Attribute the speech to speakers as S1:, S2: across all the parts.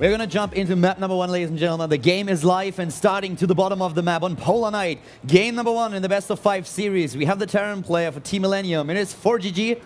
S1: We're going to jump into map number 1, ladies and gentlemen. The game is live and starting to the bottom of the map on Polar Night. Game number 1 in the best of 5 series. We have the Terran player for Team Millennium. It is ForGG.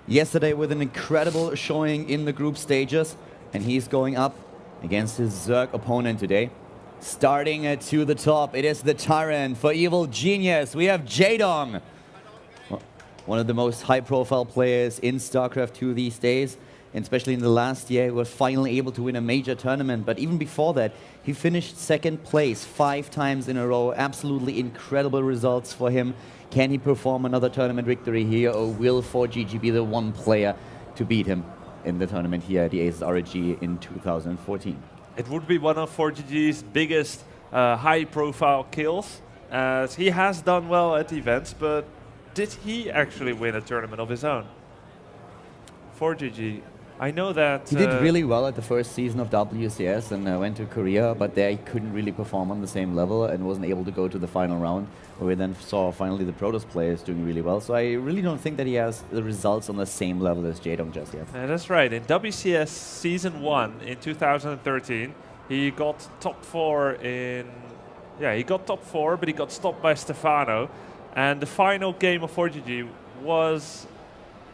S1: Yesterday with an incredible showing in the group stages. And he's going up against his Zerg opponent today. Starting to the top, it is the Tyrant for Evil Genius. We have Jaedong, one of the most high-profile players in Starcraft 2 these days. And especially in the last year, he was finally able to win a major tournament. But even before that, he finished 2nd place 5 times in a row. Absolutely incredible results for him. Can he perform another tournament victory here, or will ForGG be the one player to beat him in the tournament here at the ASUS ROG in 2014?
S2: It would be one of ForGG's biggest high-profile kills, as he has done well at events, but did he actually win a tournament of his own? ForGG, I know that...
S1: He did really well at the first season of WCS and went to Korea, but there he couldn't really perform on the same level and wasn't able to go to the final round, where we then saw finally the Protoss players doing really well. So I really don't think that he has the results on the same level as Jaedong just yet.
S2: That's right. In WCS Season 1 in 2013, he got top 4 in... Yeah, he got top 4, but he got stopped by Stefano. And the final game of ForGG was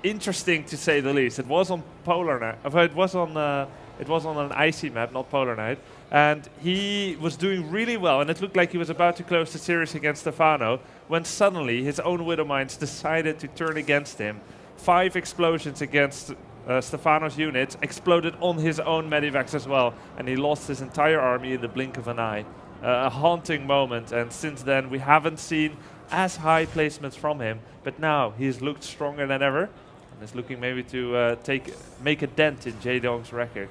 S2: interesting, to say the least. It was on Polar Night. It was on an icy map, not Polar Night, and he was doing really well. And it looked like he was about to close the series against Stefano, when suddenly his own Widowmines decided to turn against him. 5 explosions against Stefano's units exploded on his own Medivacs as well, and he lost his entire army in the blink of an eye. A haunting moment, and since then we haven't seen as high placements from him. But now he's looked stronger than ever. And is looking maybe to make a dent in Jaedong's record.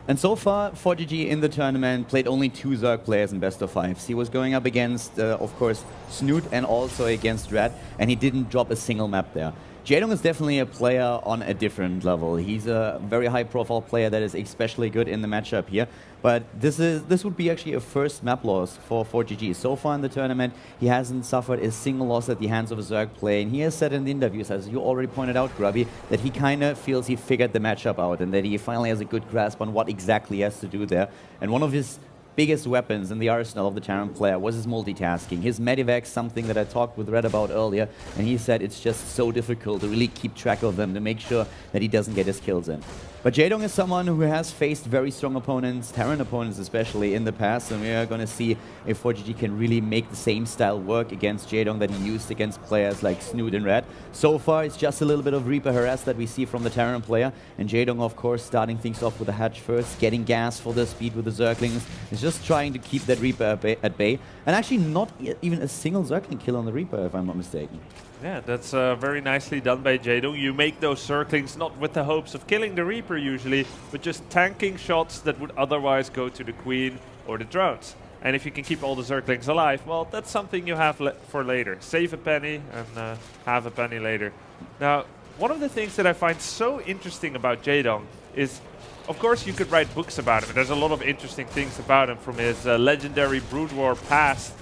S1: And so far, ForGG in the tournament played only 2 Zerg players in best of 5s. He was going up against, of course, Snoot and also against Red, and he didn't drop a single map there. Jaedong is definitely a player on a different level. He's a very high-profile player that is especially good in the matchup here. But this would be actually a first map loss for ForGG. So far in the tournament, he hasn't suffered a single loss at the hands of a Zerg play. And he has said in the interviews, as you already pointed out, Grubby, that he kind of feels he figured the matchup out and that he finally has a good grasp on what exactly he has to do there. And one of his biggest weapons in the arsenal of the Terran player was his multitasking. His Medivac, something that I talked with Red about earlier, and he said it's just so difficult to really keep track of them, to make sure that he doesn't get his kills in. But Jaedong is someone who has faced very strong opponents, Terran opponents especially, in the past, and we are going to see if ForGG can really make the same style work against Jaedong that he used against players like Snoot and Red. So far, it's just a little bit of Reaper harass that we see from the Terran player, and Jaedong, of course, starting things off with a hatch first, getting gas for the speed with the Zerglings, is just trying to keep that Reaper at bay, and actually not even a single Zergling kill on the Reaper, if I'm not mistaken.
S2: Yeah, that's very nicely done by Jaedong. You make those Zerglings not with the hopes of killing the Reaper usually, but just tanking shots that would otherwise go to the Queen or the drones. And if you can keep all the Zerglings alive, well, that's something you have for later. Save a penny and have a penny later. Now, one of the things that I find so interesting about Jaedong is, of course, you could write books about him. There's a lot of interesting things about him, from his legendary Brood War past.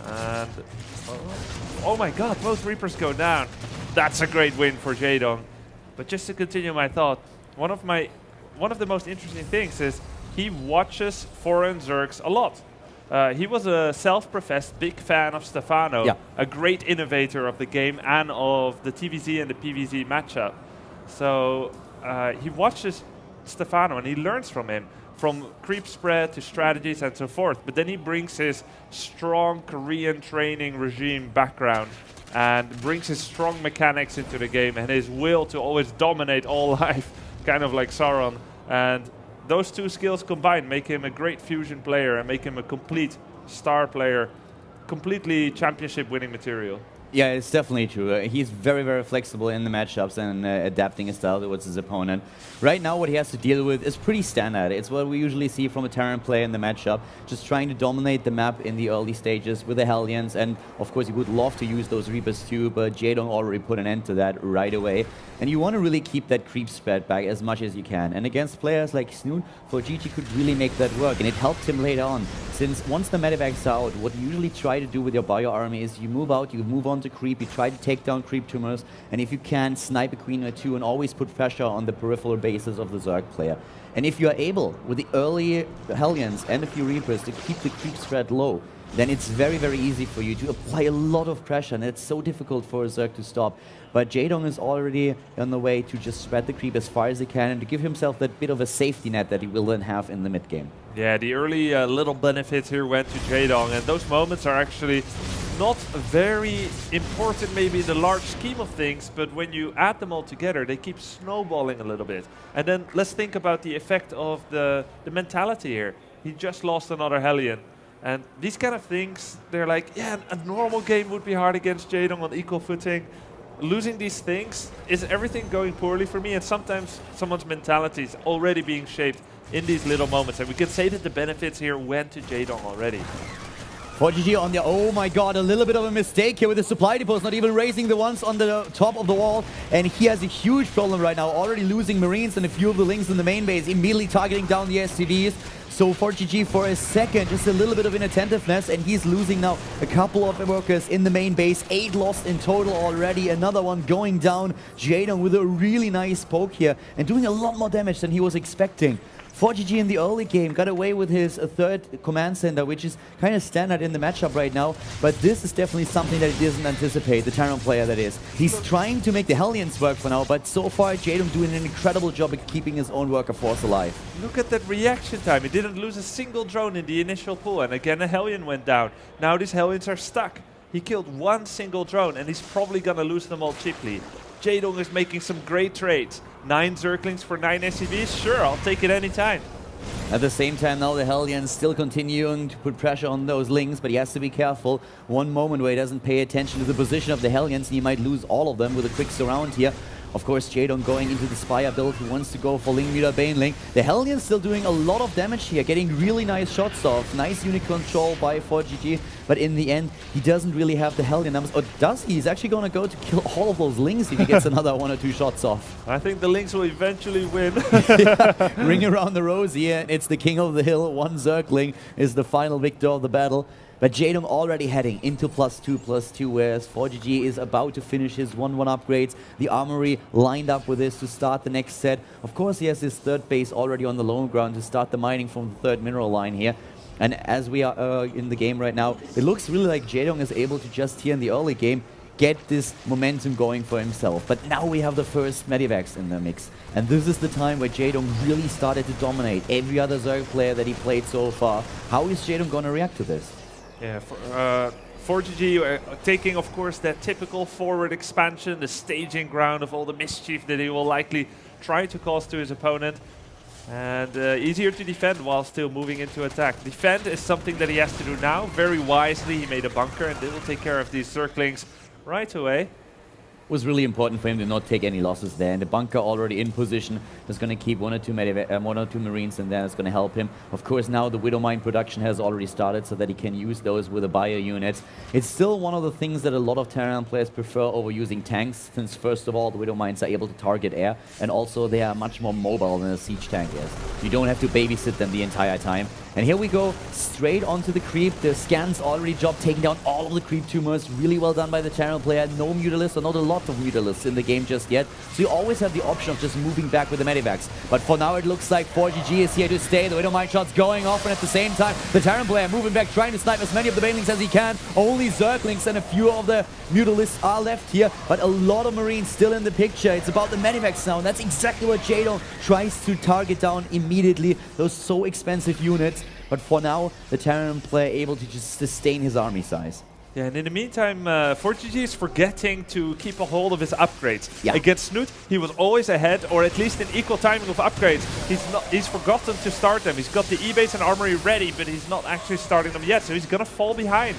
S2: And oh my god, both Reapers go down. That's a great win for Jaedong. But just to continue my thought, one of the most interesting things is he watches foreign Zergs a lot. He was a self-professed big fan of Stefano, yeah, a great innovator of the game and of the TVZ and the PVZ matchup. So he watches Stefano and he learns from him, from creep spread to strategies and so forth. But then he brings his strong Korean training regime background and brings his strong mechanics into the game and his will to always dominate all life, kind of like Sauron. And those 2 skills combined make him a great fusion player and make him a complete star player, completely championship winning material.
S1: Yeah, it's definitely true. He's very, very flexible in the matchups and adapting his style towards his opponent. Right now, what he has to deal with is pretty standard. It's what we usually see from a Terran player in the matchup, just trying to dominate the map in the early stages with the Hellions. And of course, he would love to use those Reapers too, but Jaedong already put an end to that right away. And you want to really keep that creep spread back as much as you can. And against players like Snoot, ForGG could really make that work. And it helped him later on. Since once the Medivac's out, what you usually try to do with your bio army is you move out, you move on onto creep, you try to take down creep tumors, and if you can, snipe a queen or two and always put pressure on the peripheral bases of the Zerg player. And if you are able, with the early Hellions and a few Reapers, to keep the creep spread low, then it's very, very easy for you to apply a lot of pressure, and it's so difficult for a Zerg to stop. But Jaedong is already on the way to just spread the creep as far as he can and to give himself that bit of a safety net that he will then have in the mid game.
S2: Yeah, the early little benefits here went to Jaedong, and those moments are actually not very important maybe in the large scheme of things, but when you add them all together, they keep snowballing a little bit. And then let's think about the effect of the mentality here. He just lost another Hellion. And these kind of things, they're like, yeah, a normal game would be hard against Jaedong on equal footing. Losing these things, is everything going poorly for me? And sometimes someone's mentality is already being shaped in these little moments. And we can say that the benefits here went to Jaedong already.
S1: ForGG on the, oh my god, a little bit of a mistake here with the supply depots, not even raising the ones on the top of the wall. And he has a huge problem right now, already losing Marines and a few of the links in the main base, immediately targeting down the SCVs. So ForGG for a second, just a little bit of inattentiveness, and he's losing now a couple of workers in the main base. 8 lost in total already, another one going down. Jaedong with a really nice poke here and doing a lot more damage than he was expecting. ForGG in the early game got away with his third command center, which is kind of standard in the matchup right now, but this is definitely something that he doesn't anticipate, the Terran player that is. He's trying to make the Hellions work for now, but so far Jaedong doing an incredible job at keeping his own worker force alive.
S2: Look at that reaction time. He didn't lose a single drone in the initial pull, and again a Hellion went down. Now these Hellions are stuck. He killed one single drone, and he's probably gonna lose them all cheaply. Jaedong is making some great trades. 9 Zerglings for 9 SCVs? Sure, I'll take it anytime.
S1: At the same time now the Hellions still continuing to put pressure on those links, but he has to be careful. One moment where he doesn't pay attention to the position of the Hellions and he might lose all of them with a quick surround here. Of course, Jaedong going into the Spire build, he wants to go for Ling Muta Baneling. The Hellions still doing a lot of damage here, getting really nice shots off. Nice unit control by ForGG, but in the end, he doesn't really have the Hellion numbers. Or does he? He's actually going to go to kill all of those Lings if he gets another 1 or 2 shots off.
S2: I think the Lings will eventually win.
S1: Yeah. Ring around the rosy, and it's the king of the hill. 1 Zergling is the final victor of the battle. But Jaedong already heading into +2/+2, whereas ForGG is about to finish his 1/1 upgrades. The armory lined up with this to start the next set. Of course, he has his third base already on the low ground to start the mining from the third mineral line here. And as we are in the game right now, it looks really like Jaedong is able to just here in the early game get this momentum going for himself. But now we have the first Medivacs in the mix. And this is the time where Jaedong really started to dominate every other Zerg player that he played so far. How is Jaedong going to react to this?
S2: Yeah, ForGG taking, of course, that typical forward expansion, the staging ground of all the mischief that he will likely try to cause to his opponent. And easier to defend while still moving into attack. Defend is something that he has to do now. Very wisely, he made a bunker, and they will take care of these Zerglings right away.
S1: It was really important for him to not take any losses there, and the bunker already in position is going to keep 1 or 2 Marines in there. It's going to help him. Of course, now the Widow Mine production has already started so that he can use those with a bio unit. It's still one of the things that a lot of Terran players prefer over using tanks, since first of all, the Widow Mines are able to target air, and also they are much more mobile than a siege tank is. You don't have to babysit them the entire time. And here we go, straight onto the creep. The scans already dropped, taking down all of the creep tumors. Really well done by the Terran player. No Mutalisks, or not a lot of Mutalisks in the game just yet. So you always have the option of just moving back with the Medivacs. But for now, it looks like ForGG is here to stay. The Widow Mine shots going off, and at the same time, the Terran player moving back, trying to snipe as many of the Banelings as he can. Only Zerglings and a few of the Mutalisks are left here, but a lot of Marines still in the picture. It's about the Medivacs now, and that's exactly what Jaedong tries to target down immediately. Those so expensive units. But for now, the Terran player able to just sustain his army size.
S2: Yeah, and in the meantime, ForGG is forgetting to keep a hold of his upgrades.
S1: Yeah.
S2: Against Snoot, he was always ahead, or at least in equal timing of upgrades. He's forgotten to start them. He's got the E-base and armory ready, but he's not actually starting them yet, so he's gonna fall behind.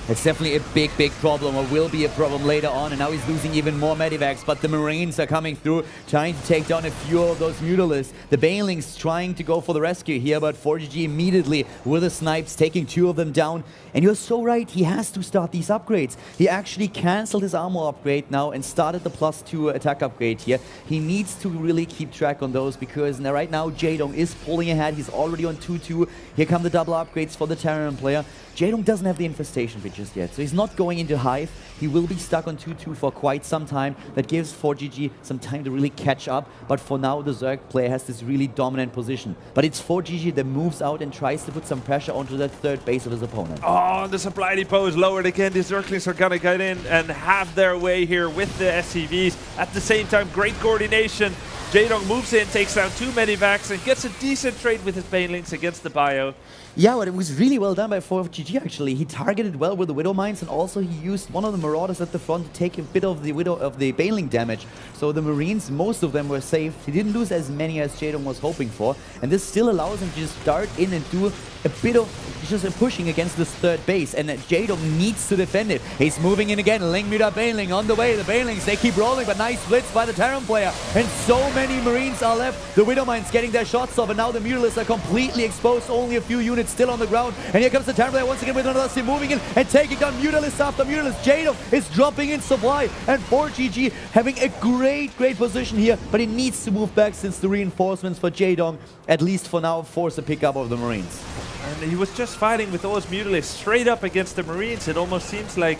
S1: It's definitely a big problem, or will be a problem later on, and now he's losing even more Medivacs, but the Marines are coming through, trying to take down a few of those Mutalisks. The Banelings trying to go for the rescue here, but ForGG immediately with the snipes, taking 2 of them down. And you're so right, he has to start these upgrades. He actually cancelled his armor upgrade now and started the +2 attack upgrade here. He needs to really keep track on those, because right now Jaedong is pulling ahead. He's already on 2-2. Here come the double upgrades for the Terran player. Jaedong doesn't have the infestation pitches just yet. So he's not going into Hive. He will be stuck on 2-2 for quite some time. That gives ForGG some time to really catch up. But for now, the Zerg player has this really dominant position. But it's ForGG that moves out and tries to put some pressure onto that third base of his opponent.
S2: Oh, the supply depot is lowered again. The Zerglings are gonna get in and have their way here with the SCVs. At the same time, great coordination. Jaedong moves in, takes down 2 medivacs, and gets a decent trade with his Banelings against the bio.
S1: Yeah, but it was really well done by ForGG actually. He targeted well with the Widow Mines, and also he used one of the Marauders at the front to take a bit of the Baneling damage. So the Marines, most of them were safe. He didn't lose as many as Jaedong was hoping for, and this still allows him to just dart in and do a bit of just a pushing against this third base, and Jaedong needs to defend it. He's moving in again, linkThe Baneling on the way. The Banelings, they keep rolling, but nice blitz by the Terran player, and so many Marines are left. The Widow Mines getting their shots off, and now the Mutalisks are completely exposed, only a few units still on the ground. And here comes the Terran player once again with another team moving in and taking down Mutalisks after Mutalisks. Jaedong is dropping in supply, and ForGG having a great position here, but he needs to move back since the reinforcements for Jaedong, at least for now, force a pickup of the Marines.
S2: And he was just fighting with all his Mutalisks straight up against the Marines. It almost seems like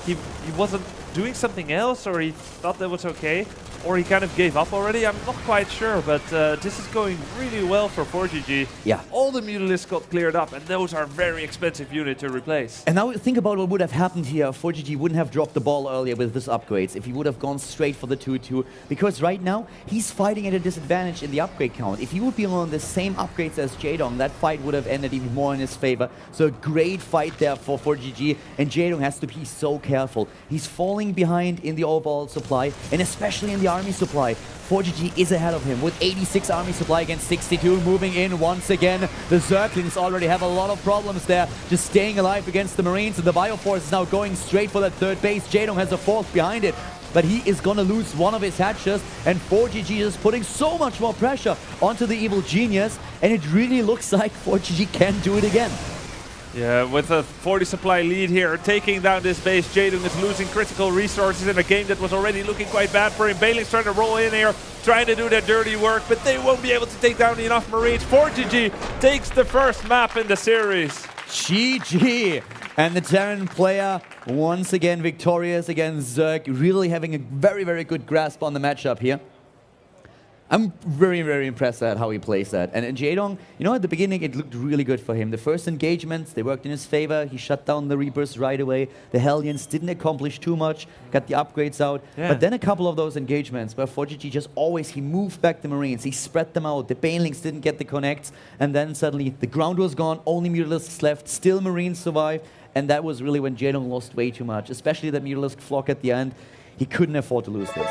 S2: he wasn't doing something else, or he thought that was okay, or he kind of gave up already. I'm not quite sure, but this is going really well for ForGG.
S1: Yeah.
S2: All the Mutalisks got cleared up, and those are very expensive units to replace.
S1: And now think about what would have happened here. ForGG wouldn't have dropped the ball earlier with this upgrades if he would have gone straight for the 2-2, because right now he's fighting at a disadvantage in the upgrade count. If he would be on the same upgrades as Jaedong, that fight would have ended even more in his favor. So a great fight there for ForGG, and Jaedong has to be so careful. He's falling behind in the overall supply, and especially in the army supply. ForGG is ahead of him with 86 army supply against 62, moving in once again. The Zerglings already have a lot of problems there, just staying alive against the Marines, and the Bioforce is now going straight for that third base. Jaedong has a fourth behind it, but he is gonna lose one of his hatches, and ForGG is putting so much more pressure onto the Evil Genius, and it really looks like ForGG can do it again.
S2: Yeah, with a 40 supply lead here, taking down this base, Jaedong is losing critical resources in a game that was already looking quite bad for him. Banelings trying to roll in here, trying to do their dirty work, but they won't be able to take down enough Marines. ForGG takes the first map in the series.
S1: GG! And the Terran player, once again victorious against Zerg, really having a very good grasp on the matchup here. I'm very impressed at how he plays that. And Jaedong, you know, at the beginning it looked really good for him. The first engagements, they worked in his favor. He shut down the Reapers right away. The Hellions didn't accomplish too much, got the upgrades out. Yeah. But then a couple of those engagements where ForGG just always, he moved back the Marines, he spread them out. The Banelings didn't get the connects, and then suddenly the ground was gone, only Mutalisks left, still Marines survived, and that was really when Jaedong lost way too much, especially that Mutalisk flock at the end. He couldn't afford to lose this.